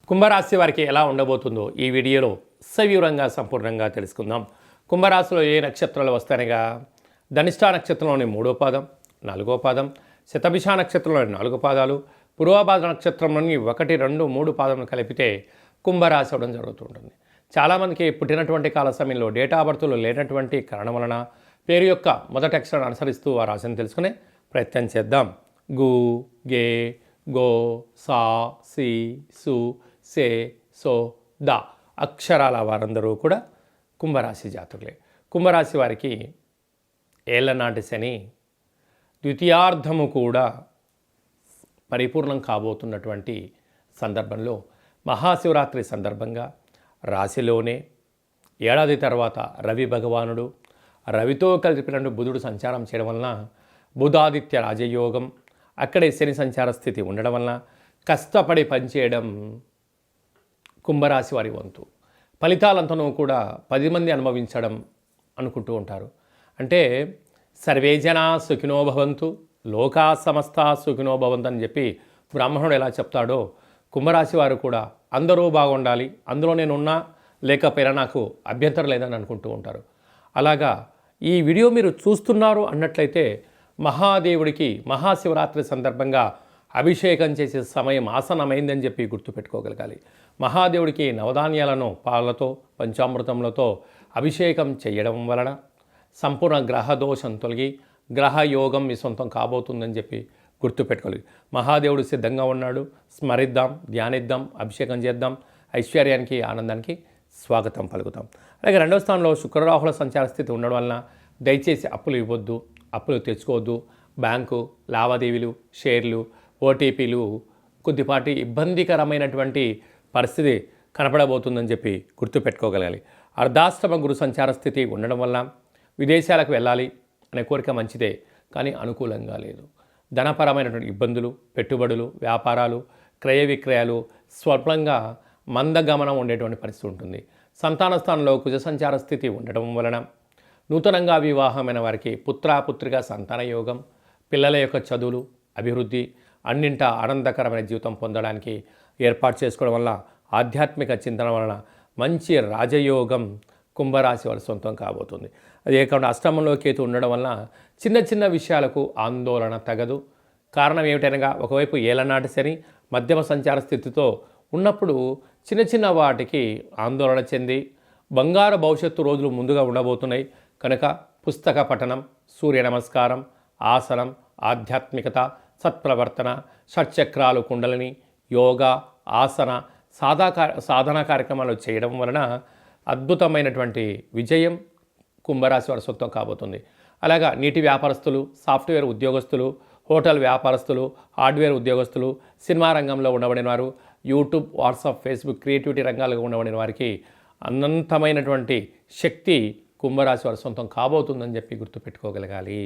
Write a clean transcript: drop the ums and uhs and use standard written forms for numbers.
కుంభరాశి వారికి ఎలా ఉండబోతుందో ఈ వీడియోలో సవివరంగా సంపూర్ణంగా తెలుసుకుందాం. కుంభరాశిలో ఏ నక్షత్రాలు వస్తాయనగా ధనిష్ట నక్షత్రంలోని 3వ పాదం, 4వ పాదం, శతభిష నక్షత్రంలోని 4 పాదాలు, పూర్వభాద్ర నక్షత్రంలోని 1, 2, 3 పాదములు కలిపితే కుంభరాశి అవడం జరుగుతుంటుంది. చాలామందికి పుట్టినటువంటి కాల సమయంలో డేటా బర్త్లు లేనటువంటి కారణం వలన పేరు యొక్క మొదటి అక్షరాన్ని అనుసరిస్తూ ఆ రాశిని తెలుసుకునే ప్రయత్నం చేద్దాం. గు, గే, గో, సా, సి, సు, సే, సో, ద అక్షరాల వారందరూ కూడా కుంభరాశి జాతకులే. కుంభరాశి వారికి ఏళ్లనాటి శని ద్వితీయార్థము కూడా పరిపూర్ణం కాబోతున్నటువంటి సందర్భంలో మహాశివరాత్రి సందర్భంగా రాశిలోనే ఏడాది తర్వాత రవి భగవానుడు రవితో కలిపినట్టు బుధుడు సంచారం చేయడం వలన బుధాదిత్య రాజయోగం, అక్కడే శని సంచార స్థితి ఉండడం వలన కష్టపడి పనిచేయడం కుంభరాశి వారి వంతు. ఫలితాలంతనూ కూడా 10 మంది అనుభవించడం అనుకుంటూ ఉంటారు. అంటే సర్వే జనా సుఖినో భవంతు, లోకా సమస్త సుఖినో భవంతు అని చెప్పి బ్రాహ్మణుడు ఎలా చెప్తాడో కుంభరాశి వారు కూడా అందరూ బాగుండాలి, అందులో నేను ఉన్నా లేకపోయినా నాకు అభ్యంతరం లేదని అనుకుంటూ ఉంటారు. అలాగా ఈ వీడియో మీరు చూస్తున్నారు అన్నట్లయితే మహాదేవుడికి మహాశివరాత్రి సందర్భంగా అభిషేకం చేసే సమయం ఆసనమైందని చెప్పి గుర్తుపెట్టుకోగలగాలి. మహాదేవుడికి నవధాన్యాలను పాలతో పంచామృతములతో అభిషేకం చేయడం వలన సంపూర్ణ గ్రహదోషం తొలగి గ్రహయోగం మీ సొంతం కాబోతుందని చెప్పి గుర్తుపెట్టుకోవాలి. మహాదేవుడు సిద్ధంగా ఉన్నాడు, స్మరిద్దాం, ధ్యానిద్దాం, అభిషేకం చేద్దాం, ఐశ్వర్యానికి ఆనందానికి స్వాగతం పలుకుతాం. అలాగే 2వ స్థానంలో శుక్రరాహుల సంచార స్థితి ఉండడం వలన దయచేసి అప్పులు ఇవ్వద్దు, అప్పులు తెచ్చుకోవద్దు. బ్యాంకు లావాదేవీలు, షేర్లు, ఓటీపీలు కొద్దిపాటి ఇబ్బందికరమైనటువంటి పరిస్థితి కనపడబోతుందని చెప్పి గుర్తుపెట్టుకోగలగాలి. అర్ధాష్టమ గురు సంచార స్థితి ఉండడం వల్ల విదేశాలకు వెళ్ళాలి అనే కోరిక మంచిదే, కానీ అనుకూలంగా లేదు. ధనపరమైనటువంటి ఇబ్బందులు, పెట్టుబడులు, వ్యాపారాలు, క్రయ విక్రయాలు స్వల్పంగా మందగమనం ఉండేటువంటి పరిస్థితి ఉంటుంది. సంతాన స్థానంలో కుజ సంచార స్థితి ఉండడం వలన నూతనంగా వివాహమైన వారికి పుత్రిక సంతాన యోగం, పిల్లల యొక్క చదువులు, అభివృద్ధి, అన్నింట ఆనందకరమైన జీవితం పొందడానికి ఏర్పాటు చేసుకోవడం వల్ల ఆధ్యాత్మిక చింతన వలన మంచి రాజయోగం కుంభరాశి వారి సొంతం కాబోతుంది. అదే కాకుండా అష్టమంలో కేతు ఉండడం వలన చిన్న చిన్న విషయాలకు ఆందోళన తగదు. కారణం ఏమిటనగా ఒకవైపు ఏలనాటి శని మధ్యమ సంచార స్థితితో ఉన్నప్పుడు చిన్న చిన్న వాటికి ఆందోళన చెంది బంగారు భవిష్యత్తు రోజులు ముందుగా ఉండబోతున్నాయి కనుక పుస్తక పఠనం, సూర్య నమస్కారం, ఆసనం, ఆధ్యాత్మికత, సత్ప్రవర్తన, షట్చక్రాలు, కుండలిని, యోగా, ఆసన, సాధనా కార్యక్రమాలు చేయడం వలన అద్భుతమైనటువంటి విజయం కుంభరాశి వారి సొంతం కాబోతుంది. అలాగా నీటి వ్యాపారస్తులు, సాఫ్ట్వేర్ ఉద్యోగస్తులు, హోటల్ వ్యాపారస్తులు, హార్డ్వేర్ ఉద్యోగస్తులు, సినిమా రంగంలో ఉండబడిన వారు, యూట్యూబ్, వాట్సాప్, ఫేస్బుక్, క్రియేటివిటీ రంగాలుగా ఉండబడిన వారికి అనంతమైనటువంటి శక్తి కుంభరాశి వారి సొంతం కాబోతుందని చెప్పి గుర్తుపెట్టుకోగలగాలి.